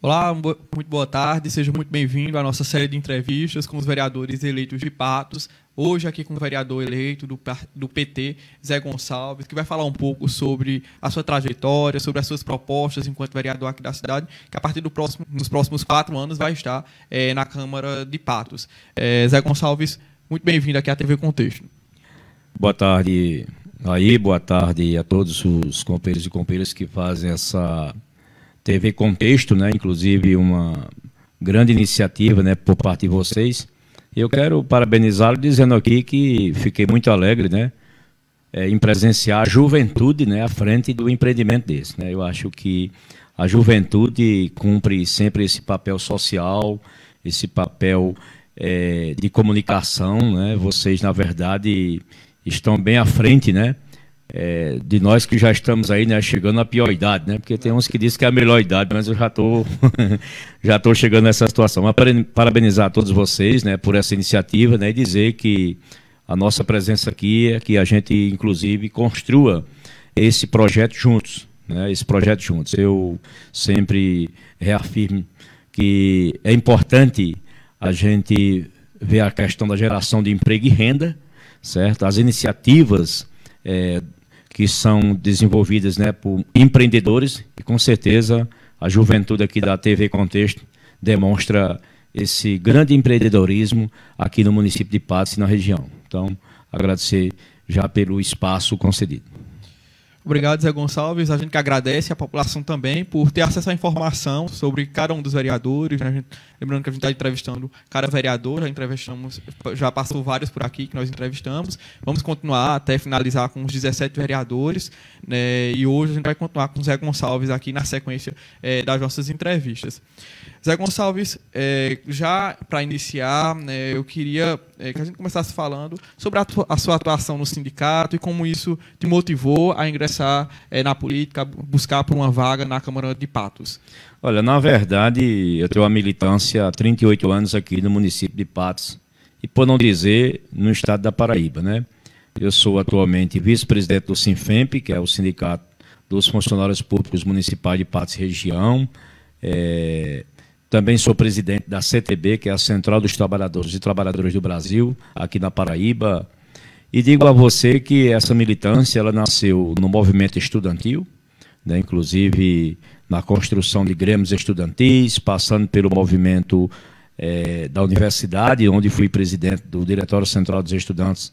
Olá, muito boa tarde, seja muito bem-vindo à nossa série de entrevistas com os vereadores eleitos de Patos. Hoje aqui com o vereador eleito do PT, Zé Gonçalves, que vai falar um pouco sobre a sua trajetória, sobre as suas propostas enquanto vereador aqui da cidade, que a partir nos próximos 4 anos vai estar na Câmara de Patos. Zé Gonçalves, muito bem-vindo aqui à TV Contexto. Boa tarde, aí, boa tarde a todos os companheiros e companheiras que fazem essa TV Contexto, né? Inclusive uma grande iniciativa, né, por parte de vocês. Eu quero parabenizá-lo dizendo aqui que fiquei muito alegre, né, em presenciar a juventude, né, à frente do empreendimento desse, né? Eu acho que a juventude cumpre sempre esse papel social, esse papel de comunicação, né? Vocês, na verdade, estão bem à frente, né, de nós que já estamos aí, né, chegando à pior idade, né? Porque tem uns que dizem que é a melhor idade, mas eu já tô chegando nessa situação. Mas parabenizar a todos vocês, né, por essa iniciativa, né, e dizer que a nossa presença aqui é que a gente, inclusive, construa esse projeto juntos, né? Esse projeto juntos. Eu sempre reafirmo que é importante a gente ver a questão da geração de emprego e renda, certo? As iniciativas que são desenvolvidas, né, por empreendedores, e com certeza a juventude aqui da TV Contexto demonstra esse grande empreendedorismo aqui no município de Patos e na região. Então, agradecer já pelo espaço concedido. Obrigado, Zé Gonçalves. A gente que agradece a população também por ter acesso à informação sobre cada um dos vereadores, né? Lembrando que a gente está entrevistando cada vereador, já passou vários por aqui que nós entrevistamos. Vamos continuar até finalizar com os 17 vereadores, né? E hoje a gente vai continuar com o Zé Gonçalves aqui na sequência das nossas entrevistas. Zé Gonçalves, já para iniciar, eu queria que a gente começasse falando sobre a sua atuação no sindicato e como isso te motivou a ingressar na política, buscar por uma vaga na Câmara de Patos. Olha, na verdade, eu tenho uma militância há 38 anos aqui no município de Patos e, por não dizer, no estado da Paraíba, né? Eu sou atualmente vice-presidente do Sinfemp, que é o Sindicato dos Funcionários Públicos Municipais de Patos e Região. Também sou presidente da CTB, que é a Central dos Trabalhadores e Trabalhadoras do Brasil, aqui na Paraíba. E digo a você que essa militância ela nasceu no movimento estudantil, né, inclusive na construção de grêmios estudantis, passando pelo movimento da universidade, onde fui presidente do Diretório Central dos Estudantes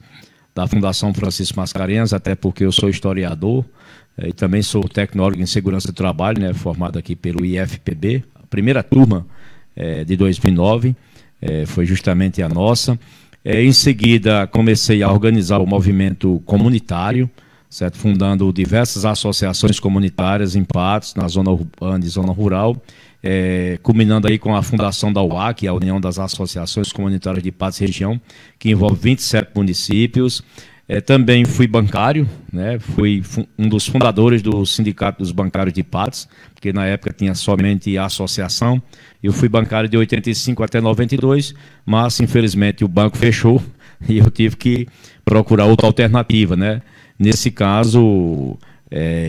da Fundação Francisco Mascarenhas, até porque eu sou historiador e também sou tecnólogo em segurança do trabalho, né, formado aqui pelo IFPB. Primeira turma de 2009 foi justamente a nossa. Em seguida, comecei a organizar o movimento comunitário, certo? Fundando diversas associações comunitárias em Patos, na zona urbana e zona rural, culminando aí com a fundação da UAC, a União das Associações Comunitárias de Patos e Região, que envolve 27 municípios. Também fui bancário, né? Fui um dos fundadores do Sindicato dos Bancários de Patos, porque na época tinha somente a associação. Eu fui bancário de 85 até 92, mas infelizmente o banco fechou e eu tive que procurar outra alternativa, né? Nesse caso,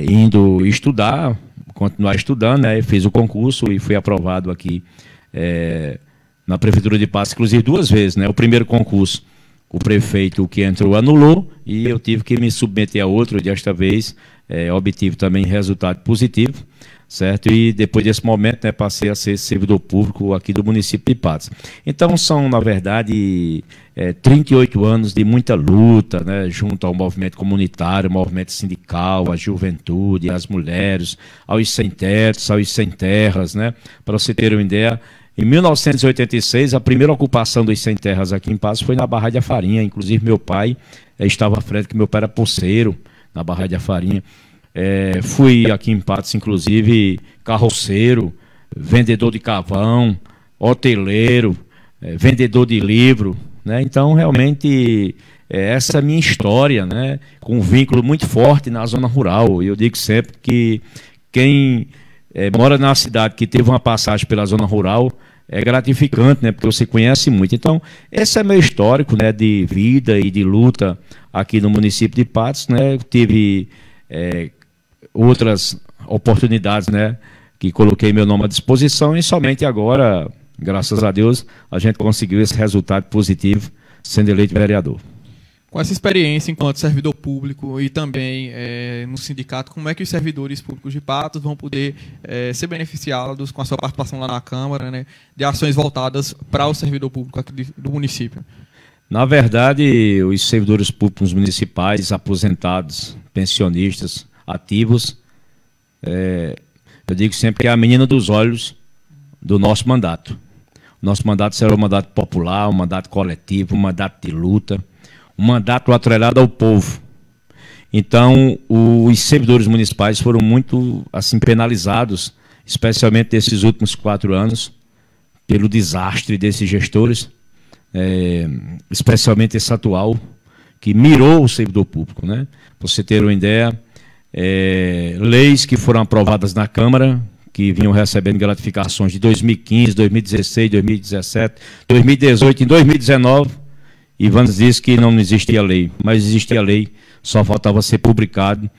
indo estudar, continuar estudando, né? Fiz o concurso e fui aprovado aqui na Prefeitura de Patos, inclusive 2 vezes, né? O primeiro concurso, o prefeito que entrou anulou e eu tive que me submeter a outro. Desta vez obtive também resultado positivo, certo? E depois desse momento, né, passei a ser servidor público aqui do município de Patos. Então são, na verdade, 38 anos de muita luta, né, junto ao movimento comunitário, ao movimento sindical, à juventude, às mulheres, aos sem tetos, aos sem terras, né? Para você ter uma ideia, em 1986, a primeira ocupação dos sem terras aqui em Patos foi na Barragem da Farinha. Inclusive, meu pai estava à frente, que meu pai era poceiro na Barragem da Farinha. Fui aqui em Patos, inclusive, carroceiro, vendedor de carvão, hoteleiro, vendedor de livro, né? Então, realmente, essa é a minha história, né? Com um vínculo muito forte na zona rural. Eu digo sempre que quem mora na cidade que teve uma passagem pela zona rural é gratificante, né? Porque você conhece muito. Então, esse é meu histórico, né, de vida e de luta aqui no município de Patos, né? Tive outras oportunidades, né, que coloquei meu nome à disposição e somente agora, graças a Deus, a gente conseguiu esse resultado positivo sendo eleito vereador. Com essa experiência enquanto servidor público e também no sindicato, como é que os servidores públicos de Patos vão poder ser beneficiados com a sua participação lá na Câmara, né, de ações voltadas para o servidor público aqui do município? Na verdade, os servidores públicos municipais, aposentados, pensionistas, ativos, eu digo sempre que é a menina dos olhos do nosso mandato. Nosso mandato será um mandato popular, um mandato coletivo, um mandato de luta, um mandato atrelado ao povo. Então, os servidores municipais foram muito assim penalizados, especialmente nesses últimos 4 anos, pelo desastre desses gestores, especialmente esse atual, que mirou o servidor público, né? Para você ter uma ideia, leis que foram aprovadas na Câmara, que vinham recebendo gratificações de 2015, 2016, 2017, 2018, em 2019, Ivanes disse que não existia lei, mas existia lei, só faltava ser publicado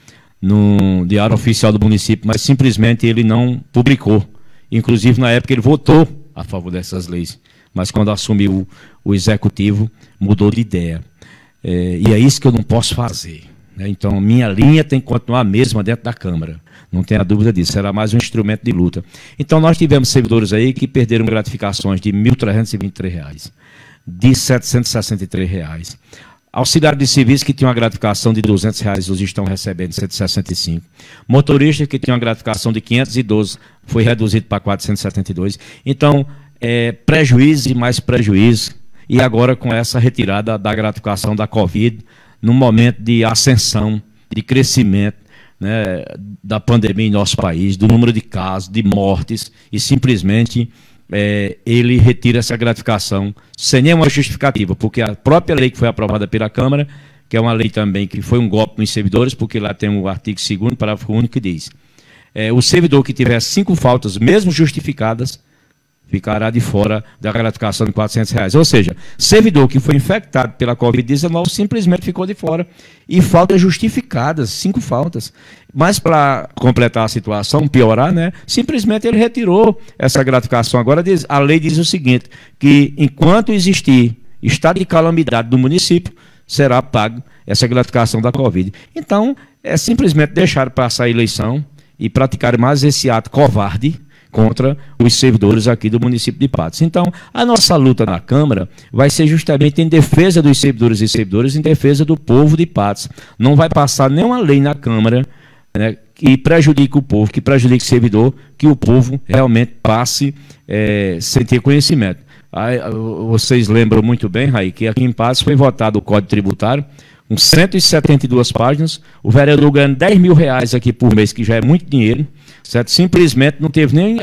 no Diário Oficial do município, mas simplesmente ele não publicou. Inclusive, na época, ele votou a favor dessas leis, mas quando assumiu o executivo, mudou de ideia. E é isso que eu não posso fazer, né? Então, minha linha tem que continuar a mesma dentro da Câmara, não tenha dúvida disso, será mais um instrumento de luta. Então, nós tivemos servidores aí que perderam gratificações de R$ 1.323, de R$ 763. Auxiliares de serviço que tinham uma gratificação de R$ 200, hoje estão recebendo R$ 165. Motoristas que tinham uma gratificação de R$ 512, foi reduzido para R$ 472. Então, prejuízo e mais prejuízo. E agora com essa retirada da gratificação da Covid, num momento de ascensão, de crescimento, né, da pandemia em nosso país, do número de casos, de mortes, e simplesmente ele retira essa gratificação sem nenhuma justificativa, porque a própria lei que foi aprovada pela Câmara, que é uma lei também que foi um golpe nos servidores, porque lá tem o artigo 2º, parágrafo único, que diz: o servidor que tiver 5 faltas, mesmo justificadas, ficará de fora da gratificação de R$ 400. Ou seja, servidor que foi infectado pela Covid-19 simplesmente ficou de fora. E faltas justificadas, 5 faltas. Mas para completar a situação, piorar, né, simplesmente ele retirou essa gratificação. Agora a lei diz o seguinte, que enquanto existir estado de calamidade do município, será pago essa gratificação da Covid. Então, simplesmente deixar passar a eleição e praticar mais esse ato covarde contra os servidores aqui do município de Patos. Então, a nossa luta na Câmara vai ser justamente em defesa dos servidores e servidoras, em defesa do povo de Patos. Não vai passar nenhuma lei na Câmara, né, que prejudique o povo, que prejudique o servidor, que o povo realmente passe sem ter conhecimento. Aí, vocês lembram muito bem, Raí, que aqui em Patos foi votado o Código Tributário, com 172 páginas, o vereador ganhando R$ 10 mil aqui por mês, que já é muito dinheiro, certo? Simplesmente não teve nem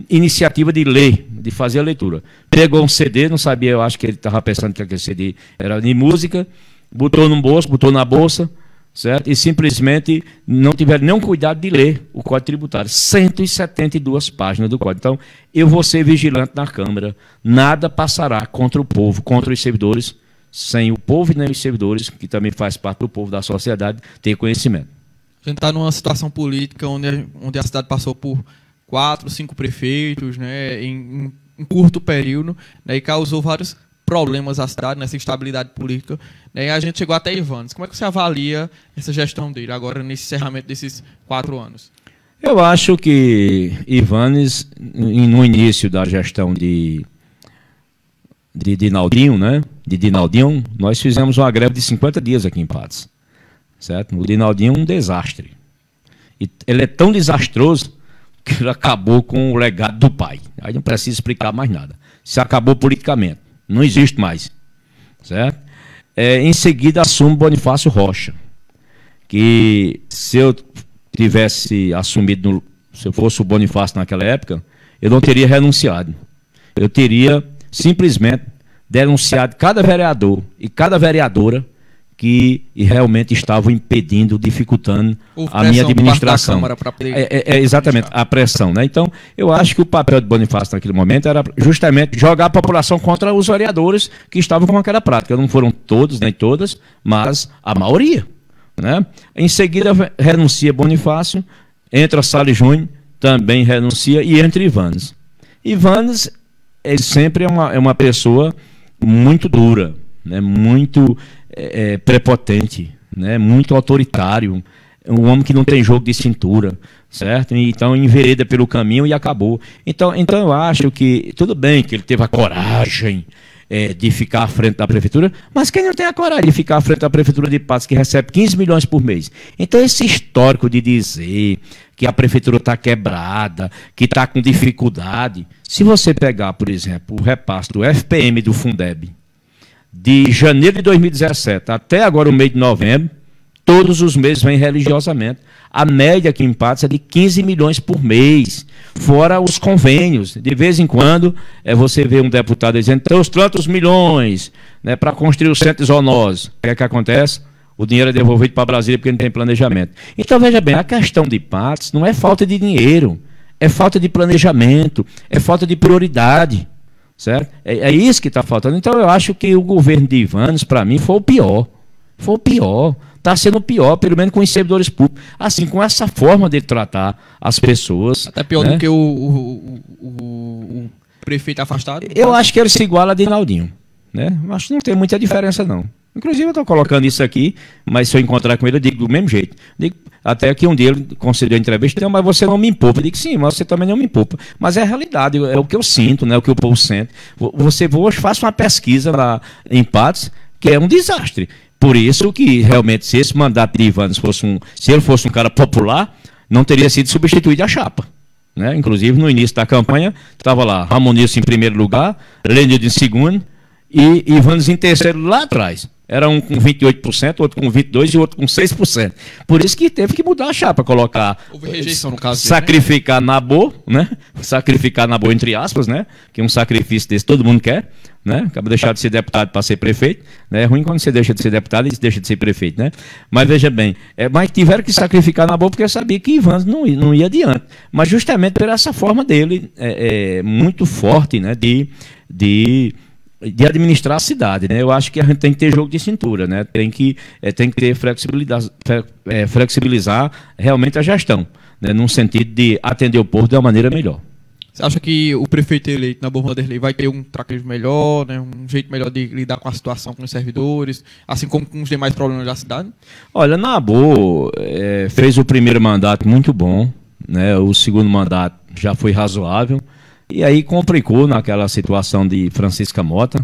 iniciativa de ler, de fazer a leitura. Pegou um CD, não sabia, eu acho que ele estava pensando que aquele CD era de música, botou no bolso, botou na bolsa, certo? E simplesmente não tiveram nenhum cuidado de ler o Código Tributário. 172 páginas do Código. Então, eu vou ser vigilante na Câmara, nada passará contra o povo, contra os servidores, sem o povo e nem os servidores, que também faz parte do povo da sociedade, ter conhecimento. A gente está numa situação política onde a cidade passou por 4, 5 prefeitos, né, em curto período, né, e causou vários problemas à cidade, nessa instabilidade política, né, e a gente chegou até Ivanes. Como é que você avalia essa gestão dele agora, nesse encerramento desses 4 anos? Eu acho que Ivanes, no início da gestão de Dinaldinho, né? De Dinaldinho, nós fizemos uma greve de 50 dias aqui em Patos, certo? O Dinaldinho é um desastre. E ele é tão desastroso que ele acabou com o legado do pai. Aí não precisa explicar mais nada. Se acabou politicamente, não existe mais, certo? Em seguida assume Bonifácio Rocha, que se eu tivesse assumido, se eu fosse o Bonifácio naquela época, eu não teria renunciado. Eu teria simplesmente denunciado cada vereador e cada vereadora que realmente estavam impedindo, dificultando a minha administração. Exatamente, a pressão, né? Então, eu acho que o papel de Bonifácio naquele momento era justamente jogar a população contra os vereadores que estavam com aquela prática. Não foram todos, nem todas, mas a maioria, né? Em seguida, renuncia Bonifácio, entra Salles Júnior, também renuncia, e entra Ivanes. Ivanes, ele sempre é uma pessoa muito dura, né? Muito prepotente, né? Muito autoritário, um homem que não tem jogo de cintura, certo? Então envereda pelo caminho e acabou. Então eu acho que tudo bem que ele teve a coragem de ficar à frente da prefeitura, mas quem não tem a coragem de ficar à frente da prefeitura de Patos, que recebe 15 milhões por mês? Então esse histórico de dizer que a prefeitura está quebrada, que está com dificuldade, se você pegar, por exemplo, o repasse do FPM do Fundeb, de janeiro de 2017 até agora o mês de novembro, todos os meses vem religiosamente. A média aqui em Patos é de 15 milhões por mês, fora os convênios. De vez em quando você vê um deputado dizendo tem os tantos milhões, né, para construir o centro de zoonose. O que acontece? O dinheiro é devolvido para Brasília porque não tem planejamento. Então, veja bem, a questão de Patos não é falta de dinheiro, é falta de planejamento, é falta de prioridade. Certo? É isso que está faltando. Então, eu acho que o governo de Ivanes, para mim, foi o pior. Foi o pior. Está sendo o pior, pelo menos com os servidores públicos. Assim, com essa forma de tratar as pessoas. Até pior, né, do que o prefeito afastado. Eu acho que ele se iguala a Dinaldinho, né? Acho que não tem muita diferença, não. Inclusive, eu estou colocando isso aqui, mas se eu encontrar com ele, eu digo do mesmo jeito. Digo, até que um dia ele concedeu a entrevista, mas você não me poupa. Eu digo, sim, mas você também não me poupa. Mas é a realidade, é o que eu sinto, né, o que o povo sente. Você hoje faça uma pesquisa lá em Patos, que é um desastre. Por isso que, realmente, se esse mandato de Ivanes se ele fosse um cara popular, não teria sido substituído a chapa. Né? Inclusive, no início da campanha, estava lá Ramonilson em primeiro lugar, Lenildo em segundo, e Ivanes em terceiro lá atrás. Era um com 28%, outro com 22% e outro com 6%. Por isso que teve que mudar a chapa, colocar... Houve rejeição no caso dele, sacrificar Nabô, né? Sacrificar Nabô entre aspas, né? Que um sacrifício desse todo mundo quer, né? Acaba de deixar de ser deputado para ser prefeito, né? É ruim quando você deixa de ser deputado e deixa de ser prefeito, né? Mas veja bem, mas tiveram que sacrificar Nabô porque sabia que Ivanes não ia adiante. Mas justamente por essa forma dele, muito forte, né? De administrar a cidade, né? Eu acho que a gente tem que ter jogo de cintura, né? Tem que ter flexibilizar realmente a gestão, né? Num sentido de atender o povo de uma maneira melhor. Você acha que o prefeito eleito, Nabour Vanderlei, vai ter um traquejo melhor, né? Um jeito melhor de lidar com a situação com os servidores, assim como com os demais problemas da cidade? Olha, Nabour fez o primeiro mandato muito bom, né? O segundo mandato já foi razoável. E aí complicou naquela situação de Francisca Mota.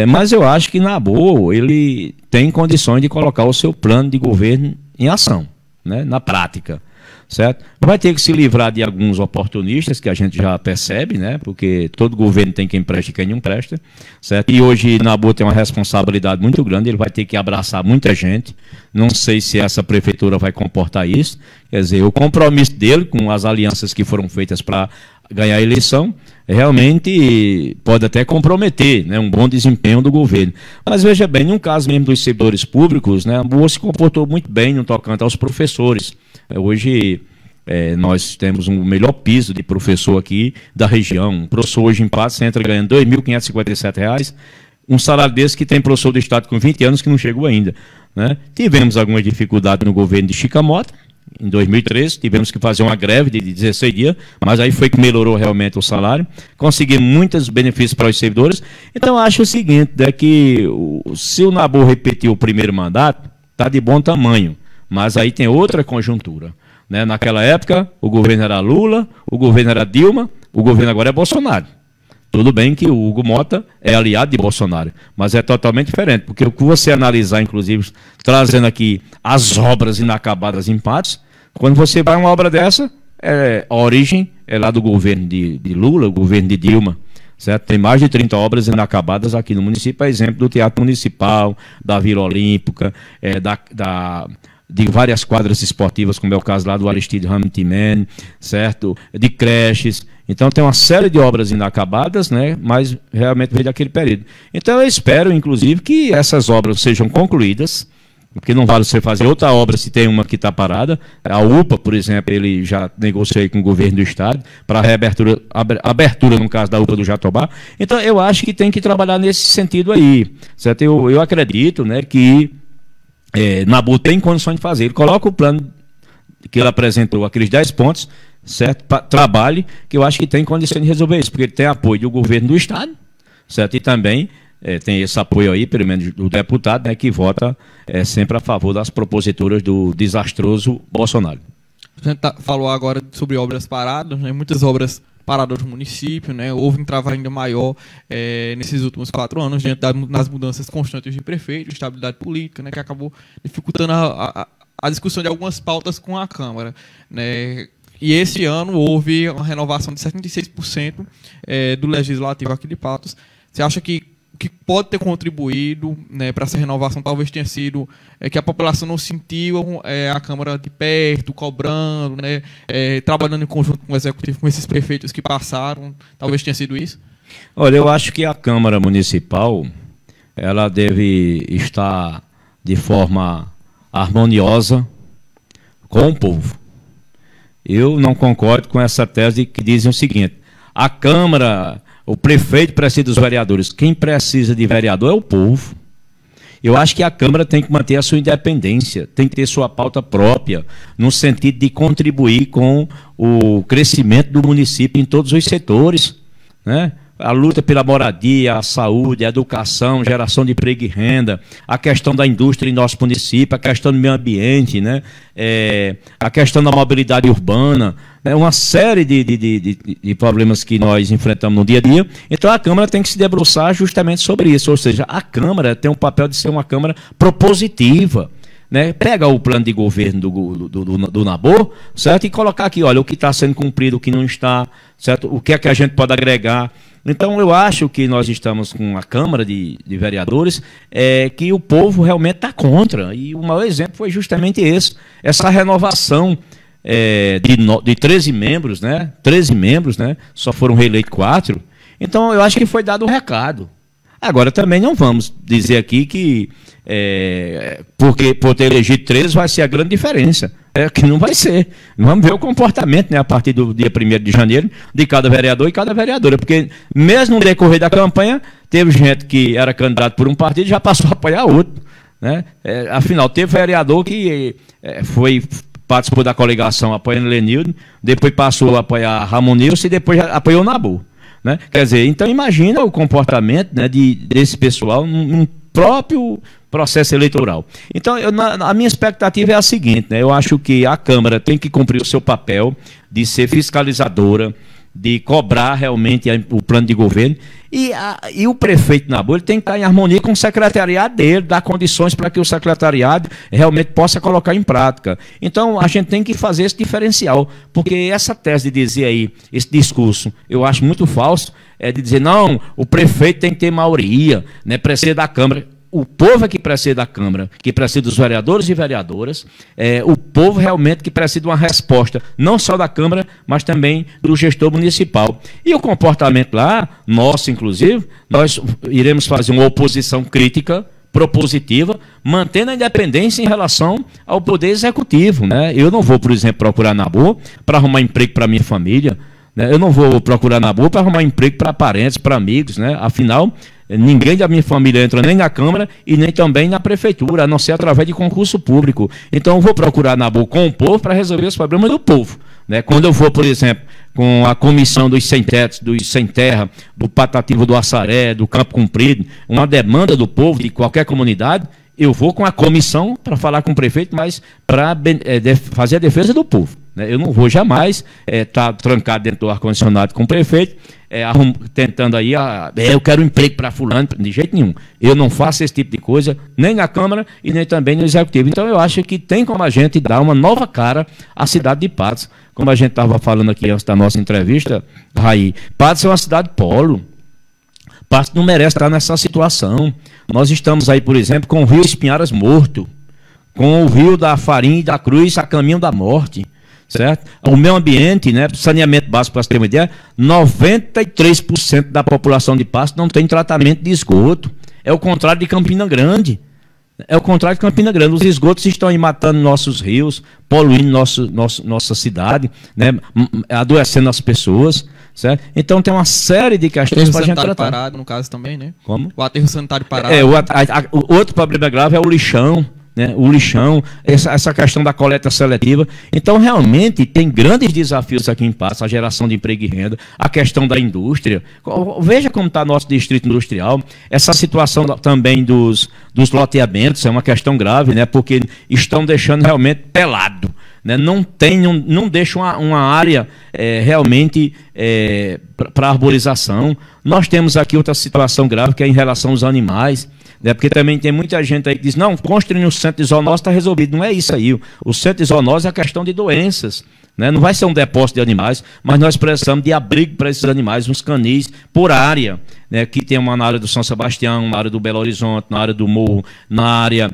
Mas eu acho que Nabour, ele tem condições de colocar o seu plano de governo em ação, né, na prática. Certo? Vai ter que se livrar de alguns oportunistas, que a gente já percebe, né? Porque todo governo tem quem presta e quem não presta. Certo? E hoje Nabour tem uma responsabilidade muito grande, ele vai ter que abraçar muita gente. Não sei se essa prefeitura vai comportar isso. Quer dizer, o compromisso dele com as alianças que foram feitas para ganhar a eleição realmente pode até comprometer, né, um bom desempenho do governo. Mas veja bem, no caso mesmo dos servidores públicos, né, Nabour se comportou muito bem no tocante aos professores. Hoje nós temos um melhor piso de professor aqui da região. Um professor hoje em Patos entra ganhando R$ 2.557, um salário desse que tem professor do estado com 20 anos que não chegou ainda. Né? Tivemos algumas dificuldades no governo de Chica Mota. Em 2013, tivemos que fazer uma greve de 16 dias, mas aí foi que melhorou realmente o salário, conseguimos muitos benefícios para os servidores. Então, acho o seguinte, que se o Nabour repetir o primeiro mandato, está de bom tamanho, mas aí tem outra conjuntura. Né? Naquela época, o governo era Lula, o governo era Dilma, o governo agora é Bolsonaro. Tudo bem que o Hugo Mota é aliado de Bolsonaro, mas é totalmente diferente, porque o que você analisar, inclusive, trazendo aqui as obras inacabadas em Patos, quando você vai a uma obra dessa, a origem é lá do governo de Lula, o governo de Dilma, certo? Tem mais de 30 obras inacabadas aqui no município, a exemplo do Teatro Municipal, da Vila Olímpica, de várias quadras esportivas, como é o caso lá do Aristide Hamilton, certo? De creches. Então tem uma série de obras inacabadas, né? Mas realmente veio daquele período. Então eu espero, inclusive, que essas obras sejam concluídas, porque não vale você fazer outra obra se tem uma que está parada. A UPA, por exemplo, ele já negociou com o governo do estado para a abertura, no caso da UPA do Jatobá. Então eu acho que tem que trabalhar nesse sentido aí, certo? Eu acredito, né, que Nabour tem condições de fazer. Ele coloca o plano que ele apresentou, aqueles 10 pontos, certo? Trabalhe, que eu acho que tem condições de resolver isso, porque ele tem apoio do governo do Estado, certo? E também tem esse apoio aí, pelo menos do deputado, né, que vota sempre a favor das proposituras do desastroso Bolsonaro. A gente falou agora sobre obras paradas, né? Muitas obras paradas do município, né? Houve um trabalho ainda maior nesses últimos 4 anos, diante das mudanças constantes de prefeito, estabilidade política, né? Que acabou dificultando a discussão de algumas pautas com a Câmara, né? E esse ano houve uma renovação de 76% do Legislativo aqui de Patos. Você acha que pode ter contribuído, né, para essa renovação talvez tenha sido que a população não sentiu a Câmara de perto, cobrando, né, trabalhando em conjunto com o Executivo, com esses prefeitos que passaram, talvez tenha sido isso? Olha, eu acho que a Câmara Municipal ela deve estar de forma harmoniosa com o povo. Eu não concordo com essa tese que dizem o seguinte: a Câmara, o prefeito precisa dos vereadores. Quem precisa de vereador é o povo. Eu acho que a Câmara tem que manter a sua independência, tem que ter sua pauta própria, no sentido de contribuir com o crescimento do município em todos os setores, né? A luta pela moradia, a saúde, a educação, geração de emprego e renda, a questão da indústria em nosso município, a questão do meio ambiente, né? A questão da mobilidade urbana, uma série de problemas que nós enfrentamos no dia a dia. Então a Câmara tem que se debruçar justamente sobre isso, ou seja, a Câmara tem o papel de ser uma Câmara propositiva, né? Pega o plano de governo do NABOR, certo? E colocar aqui, olha, o que está sendo cumprido, o que não está, certo? O que é que a gente pode agregar. Então eu acho que nós estamos com a Câmara de Vereadores que o povo realmente está contra. E o maior exemplo foi justamente esse, essa renovação de 13 membros, né? 13 membros, né? Só foram reeleitos 4. Então eu acho que foi dado um recado. Agora também não vamos dizer aqui que porque por ter elegido 13 vai ser a grande diferença. Que não vai ser. Vamos ver o comportamento, né, a partir do dia 1º de janeiro de cada vereador e cada vereadora. Porque mesmo no decorrer da campanha, teve gente que era candidato por um partido e já passou a apoiar outro, né? Afinal, teve vereador que participou da coligação apoiando Lenildo, depois passou a apoiar Ramon Nilson e depois apoiou o NABOR, né? Quer dizer, então imagina o comportamento, né, desse pessoal num próprio processo eleitoral. Então, a minha expectativa é a seguinte, né? Eu acho que a Câmara tem que cumprir o seu papel de ser fiscalizadora, de cobrar realmente o plano de governo, e o prefeito NABOR tem que estar em harmonia com o secretariado dele, dar condições para que o secretariado realmente possa colocar em prática. Então, a gente tem que fazer esse diferencial, porque essa tese de dizer aí, esse discurso, eu acho muito falso, de dizer, não, o prefeito tem que ter maioria, né, precisa da Câmara. O povo é que precisa da Câmara, que precisa dos vereadores e vereadoras, o povo realmente que precisa de uma resposta, não só da Câmara, mas também do gestor municipal. E o comportamento lá, nosso inclusive, nós iremos fazer uma oposição crítica, propositiva, mantendo a independência em relação ao poder executivo, né? Eu não vou, por exemplo, procurar NABOR para arrumar emprego para minha família, né? Eu não vou procurar NABOR para arrumar emprego para parentes, para amigos, né? Afinal, ninguém da minha família entra nem na Câmara e nem também na Prefeitura, a não ser através de concurso público. Então eu vou procurar NABOR com o povo para resolver os problemas do povo, né? Quando eu for, por exemplo, com a comissão dos sem-tetos, dos sem-terra, do Patativo do Assaré, do Campo Comprido, uma demanda do povo de qualquer comunidade, eu vou com a comissão para falar com o prefeito, mas para fazer a defesa do povo, né? Eu não vou jamais estar trancado dentro do ar-condicionado com o prefeito, tentando aí, eu quero um emprego para fulano, de jeito nenhum. Eu não faço esse tipo de coisa, nem na Câmara e nem também no Executivo. Então eu acho que tem como a gente dar uma nova cara à cidade de Patos. Como a gente estava falando aqui antes da nossa entrevista, Raí, Patos é uma cidade polo. Patos não merece estar nessa situação. Nós estamos aí, por exemplo, com o rio Espinharas morto, com o rio da Farinha e da Cruz a caminho da morte, certo? O meio ambiente, né, saneamento básico, para você ter uma ideia, 93% da população de Patos não tem tratamento de esgoto. É o contrário de Campina Grande. É o contrário de Campina Grande. Os esgotos estão aí matando nossos rios, poluindo nossa cidade, né, adoecendo as pessoas, certo? Então tem uma série de questões para a gente tratar. Parado, no caso também, né? Como? O aterro sanitário parado. O outro problema grave é o lixão, né, o lixão, essa questão da coleta seletiva. Então, realmente, tem grandes desafios aqui em Patos, a geração de emprego e renda, a questão da indústria. Veja como está nosso distrito industrial, essa situação também dos loteamentos é uma questão grave, né, porque estão deixando realmente pelado. Né, não deixam uma área realmente para arborização. Nós temos aqui outra situação grave, que é em relação aos animais, né, porque também tem muita gente aí que diz, não, construindo um centro de zoonose está resolvido. Não é isso aí. O centro de zoonose é a questão de doenças. Né, não vai ser um depósito de animais, mas nós precisamos de abrigo para esses animais, uns canis por área, né, que tem uma na área do São Sebastião, na área do Belo Horizonte, na área do Morro, na área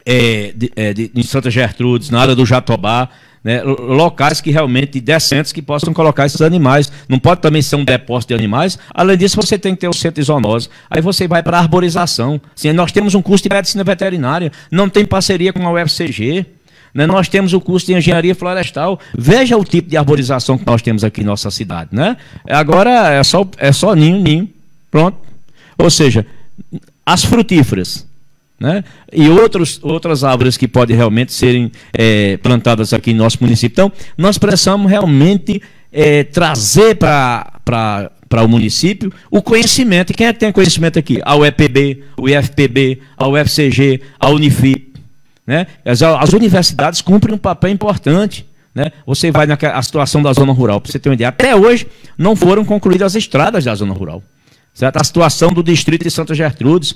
em Santa Gertrudes, na área do Jatobá, né, locais que realmente decentes que possam colocar esses animais. Não pode também ser um depósito de animais. Além disso, você tem que ter o centro de zoonose. Aí você vai para a arborização. Assim, nós temos um curso de medicina veterinária, não tem parceria com a UFCG. Né, nós temos o curso de engenharia florestal. Veja o tipo de arborização que nós temos aqui em nossa cidade. Né? Agora é só ninho. Pronto. Ou seja, as frutíferas, né? E outras árvores que podem realmente serem plantadas aqui em nosso município. Então, nós precisamos realmente trazer para o município o conhecimento. E quem é que tem conhecimento aqui? A UEPB, o IFPB, a UFCG, a Unifip. Né? As universidades cumprem um papel importante. Né? Você vai na situação da zona rural, para você ter uma ideia. Até hoje não foram concluídas as estradas da zona rural. Certo? A situação do distrito de Santa Gertrudes.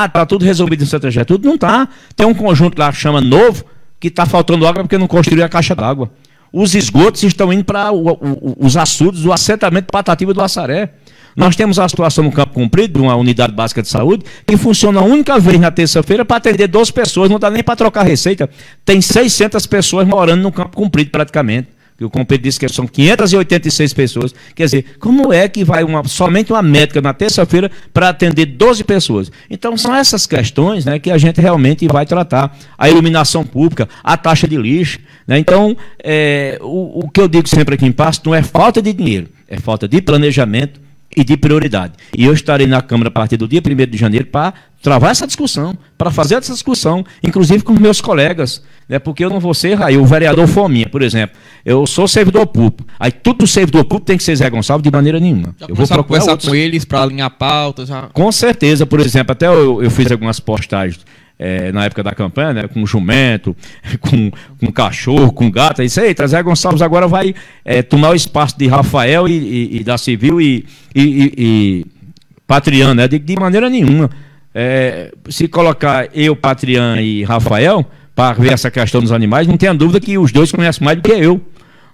Está tudo resolvido em Santa Gertrudes? Não está. Tem um conjunto lá que chama Novo, que está faltando água porque não construiu a caixa d'água. Os esgotos estão indo para os açudes do assentamento Patativa do Assaré. Nós temos a situação no Campo Comprido, de uma unidade básica de saúde, que funciona a única vez na terça-feira para atender 12 pessoas, não dá nem para trocar receita. Tem 600 pessoas morando no Campo Comprido praticamente. O Comprido disse que são 586 pessoas. Quer dizer, como é que vai somente uma médica na terça-feira para atender 12 pessoas? Então, são essas questões, né, que a gente realmente vai tratar. A iluminação pública, a taxa de lixo. Né? Então, o que eu digo sempre aqui em Patos não é falta de dinheiro, é falta de planejamento e de prioridade. E eu estarei na Câmara a partir do dia 1º de janeiro para travar essa discussão, para fazer essa discussão, inclusive com meus colegas, né? Porque eu não vou ser o vereador Fominha, por exemplo. Eu sou servidor público. Aí tudo servidor público tem que ser Zé Gonçalves de maneira nenhuma. Já eu vou procurar conversar com eles para alinhar pautas. Já... Com certeza, por exemplo, até eu fiz algumas postagens na época da campanha, né, com jumento, com cachorro, com gato, isso aí, Zé Gonçalves agora vai tomar o espaço de Rafael e da Civil e Patriano, né, de maneira nenhuma. Se colocar eu, Patriano e Rafael para ver essa questão dos animais, não tenha dúvida que os dois conhecem mais do que eu,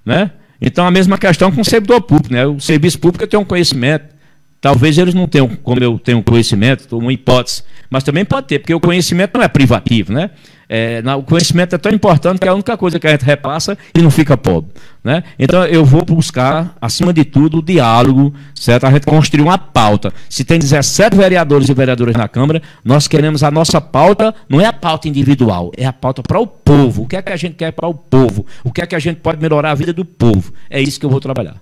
né? Então a mesma questão com o servidor público, né? O serviço público tem um conhecimento. Talvez eles não tenham, como eu tenho conhecimento, uma hipótese, mas também pode ter, porque o conhecimento não é privativo, né? O conhecimento é tão importante que é a única coisa que a gente repassa e não fica pobre, né? Então eu vou buscar, acima de tudo, o diálogo, certo? A gente construir uma pauta. Se tem 17 vereadores e vereadoras na Câmara, nós queremos a nossa pauta, não é a pauta individual, é a pauta para o povo. O que é que a gente quer para o povo? O que é que a gente pode melhorar a vida do povo? É isso que eu vou trabalhar.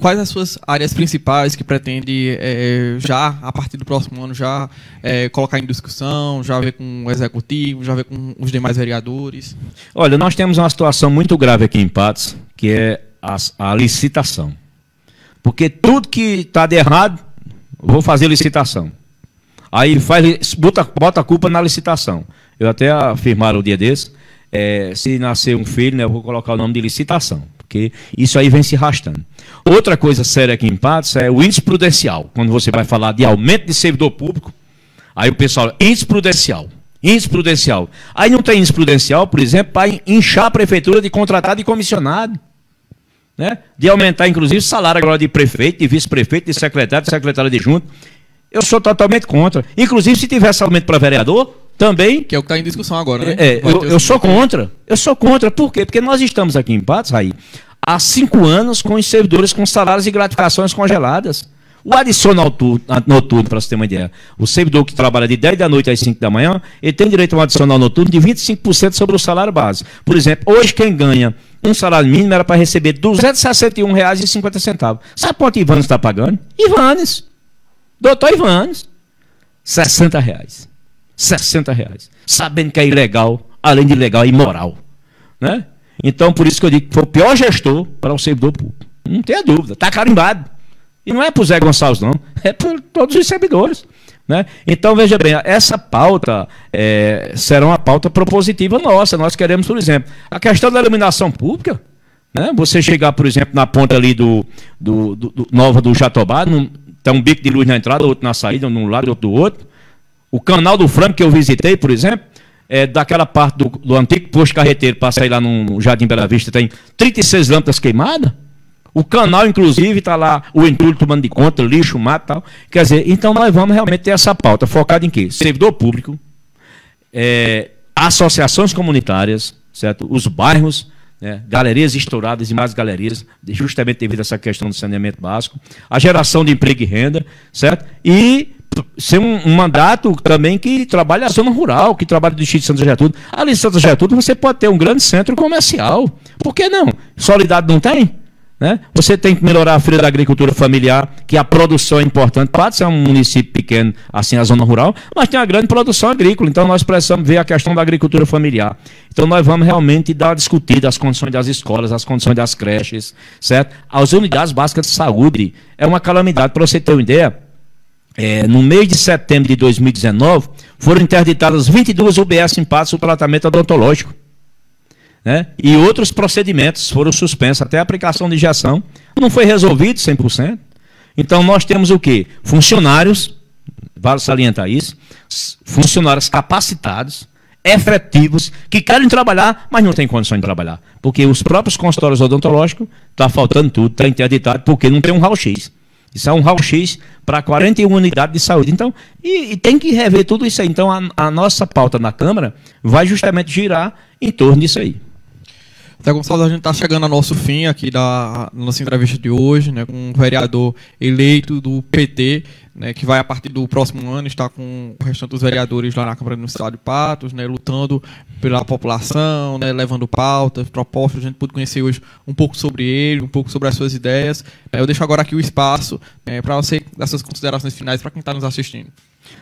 Quais as suas áreas principais que pretende já, a partir do próximo ano, já colocar em discussão, já ver com o Executivo, já ver com os demais vereadores? Olha, nós temos uma situação muito grave aqui em Patos, que é a licitação. Porque tudo que está de errado, vou fazer licitação. Aí bota a culpa na licitação. Eu até afirmaram um dia desse, se nascer um filho, né, eu vou colocar o nome de licitação. Porque isso aí vem se arrastando. Outra coisa séria aqui em Patos é o índice prudencial. Quando você vai falar de aumento de servidor público, aí o pessoal, índice prudencial. Aí não tem índice prudencial, por exemplo, para inchar a prefeitura de contratado e comissionado. Né? De aumentar, inclusive, o salário agora de prefeito, de vice-prefeito, de secretário adjunto. Eu sou totalmente contra. Inclusive, se tivesse aumento para vereador, também... Que é o que está em discussão agora, né? Eu sou contra. Eu sou contra. Por quê? Porque nós estamos aqui em Patos, Raí, há 5 anos com os servidores com salários e gratificações congeladas. O adicional noturno, para você ter uma ideia, o servidor que trabalha de 10 da noite às 5 da manhã, ele tem direito a um adicional noturno de 25% sobre o salário base. Por exemplo, hoje quem ganha um salário mínimo era para receber R$ 261,50. Sabe quanto Ivanes está pagando? Ivanes. Doutor Ivanes. R$ 60. R$60. Sabendo que é ilegal, além de ilegal, é imoral. Né? Então, por isso que eu digo que foi o pior gestor para o servidor público. Não tenha dúvida, está carimbado. E não é para o Zé Gonçalves, não. É para todos os servidores. Né? Então, veja bem, essa pauta será uma pauta propositiva nossa. Nós queremos, por exemplo, a questão da iluminação pública. Né? Você chegar, por exemplo, na ponta ali do Nova do Jatobá, tem um bico de luz na entrada, outro na saída, num lado e outro do outro. O canal do Franco que eu visitei, por exemplo, daquela parte do antigo posto carreteiro, para sair lá no Jardim Bela Vista, tem 36 lâmpadas queimadas. O canal, inclusive, está lá o entulho tomando de conta, lixo, mato e tal. Quer dizer, então nós vamos realmente ter essa pauta focada em quê? Servidor público, associações comunitárias, certo? Os bairros, né? Galerias estouradas e mais galerias, justamente devido a essa questão do saneamento básico, a geração de emprego e renda, certo? E ser um mandato também que trabalha a zona rural, que trabalha no distrito de Santa Getúlio. Ali em Santa Getúlio você pode ter um grande centro comercial. Por que não? Solidariedade não tem? Né? Você tem que melhorar a feira da agricultura familiar, que a produção é importante. Pode ser um município pequeno, assim, a zona rural, mas tem uma grande produção agrícola. Então nós precisamos ver a questão da agricultura familiar. Então nós vamos realmente dar uma discutida as condições das escolas, as condições das creches, certo? As unidades básicas de saúde. É uma calamidade. Para você ter uma ideia, no mês de setembro de 2019, foram interditadas 22 UBS em Patos o tratamento odontológico. Né? E outros procedimentos foram suspensos, até a aplicação de injeção não foi resolvido 100%. Então nós temos o quê? Funcionários, vale salientar isso, funcionários capacitados, efetivos, que querem trabalhar, mas não têm condição de trabalhar. Porque os próprios consultórios odontológicos, está faltando tudo, está interditado, porque não tem um raio-x. Isso é um raio-x para 41 unidades de saúde. Então, e tem que rever tudo isso aí. Então, a nossa pauta na Câmara vai justamente girar em torno disso aí. Zé Gonçalves, a gente está chegando ao nosso fim aqui da nossa entrevista de hoje, né, com um vereador eleito do PT, né, que vai, a partir do próximo ano, estar com o restante dos vereadores lá na Câmara Municipal de Patos, né, lutando pela população, né, levando pautas, propostas. A gente pôde conhecer hoje um pouco sobre ele, um pouco sobre as suas ideias. Eu deixo agora aqui o espaço para você dar suas considerações finais para quem está nos assistindo.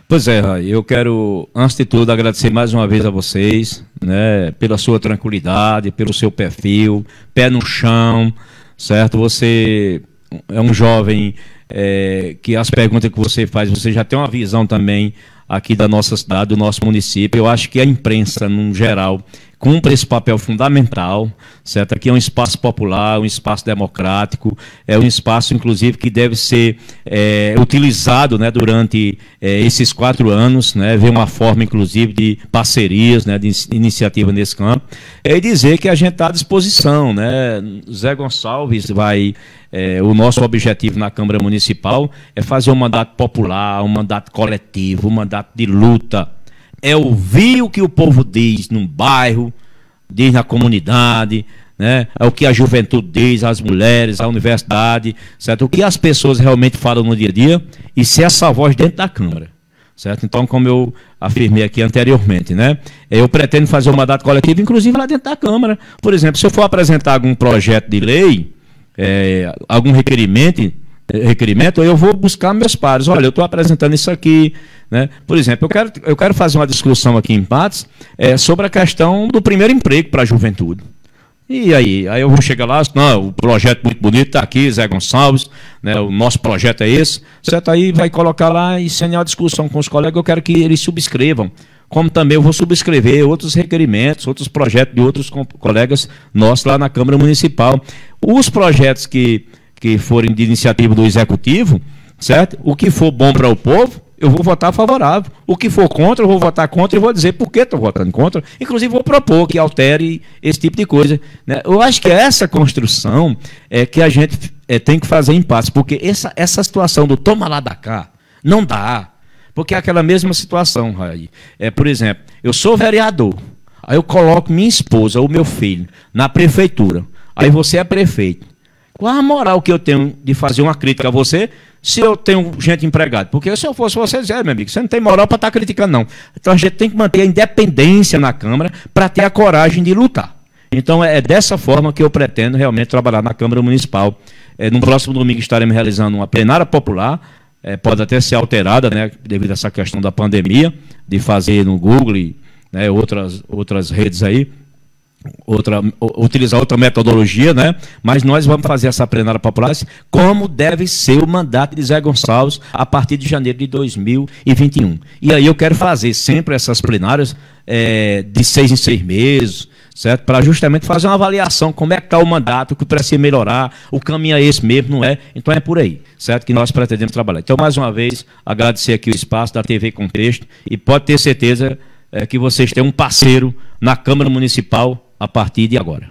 Pois é, Rai, eu quero, antes de tudo, agradecer mais uma vez a vocês, né, pela sua tranquilidade, pelo seu perfil, pé no chão, certo? Você é um jovem que as perguntas que você faz, você já tem uma visão também aqui da nossa cidade, do nosso município. Eu acho que a imprensa, no geral, cumpre esse papel fundamental, certo? Aqui é um espaço popular, um espaço democrático, é um espaço, inclusive, que deve ser utilizado, né, durante esses 4 anos, né, ver uma forma, inclusive, de parcerias, né, de iniciativa nesse campo, e dizer que a gente está à disposição, né? Zé Gonçalves vai... o nosso objetivo na Câmara Municipal é fazer um mandato popular, um mandato coletivo, um mandato de luta. É ouvir o que o povo diz no bairro, diz na comunidade, né? É o que a juventude diz, as mulheres, a universidade, certo? O que as pessoas realmente falam no dia a dia e ser essa voz dentro da Câmara, certo? Então, como eu afirmei aqui anteriormente, né? Eu pretendo fazer um mandato coletivo, inclusive lá dentro da Câmara. Por exemplo, se eu for apresentar algum projeto de lei, algum requerimento, eu vou buscar meus pares. Olha, eu estou apresentando isso aqui, né? Por exemplo, eu quero fazer uma discussão aqui em Patos sobre a questão do primeiro emprego para a juventude. E aí eu vou chegar lá, não, o projeto muito bonito está aqui, Zé Gonçalves, né, o nosso projeto é esse, certo? Aí vai colocar lá e sem a discussão com os colegas, eu quero que eles subscrevam. Como também eu vou subscrever outros requerimentos, outros projetos de outros colegas nossos lá na Câmara Municipal. Os projetos que forem de iniciativa do Executivo, certo? O que for bom para o povo, eu vou votar favorável. O que for contra, eu vou votar contra e vou dizer por que estou votando contra. Inclusive, vou propor que altere esse tipo de coisa, né? Eu acho que essa construção é que a gente tem que fazer em paz, porque essa situação do toma lá da cá, não dá. Porque é aquela mesma situação, Rai. Por exemplo, eu sou vereador, aí eu coloco minha esposa ou meu filho na prefeitura, aí você é prefeito. Qual a moral que eu tenho de fazer uma crítica a você se eu tenho gente empregada? Porque se eu fosse você, meu amigo, você não tem moral para estar criticando, não. Então a gente tem que manter a independência na Câmara para ter a coragem de lutar. Então é dessa forma que eu pretendo realmente trabalhar na Câmara Municipal. No próximo domingo estaremos realizando uma plenária popular, pode até ser alterada, né, devido a essa questão da pandemia, de fazer no Google, né, outras redes aí, utilizar outra metodologia, né? Mas nós vamos fazer essa plenária popular como deve ser o mandato de Zé Gonçalves a partir de janeiro de 2021. E aí eu quero fazer sempre essas plenárias de 6 em 6 meses, certo? Para justamente fazer uma avaliação, como é que está o mandato, o que precisa melhorar, o caminho é esse mesmo, não é? Então é por aí, certo? Que nós pretendemos trabalhar. Então, mais uma vez, agradecer aqui o espaço da TV Contexto e pode ter certeza que vocês têm um parceiro na Câmara Municipal a partir de agora.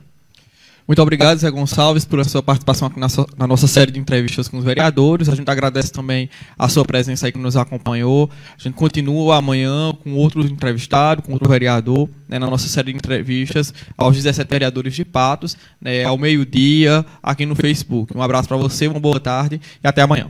Muito obrigado, Zé Gonçalves, por sua participação aqui na nossa série de entrevistas com os vereadores. A gente agradece também a sua presença aí que nos acompanhou. A gente continua amanhã com outro entrevistado, com outro vereador, né, na nossa série de entrevistas aos 17 vereadores de Patos, né, ao meio-dia, aqui no Facebook. Um abraço para você, uma boa tarde e até amanhã.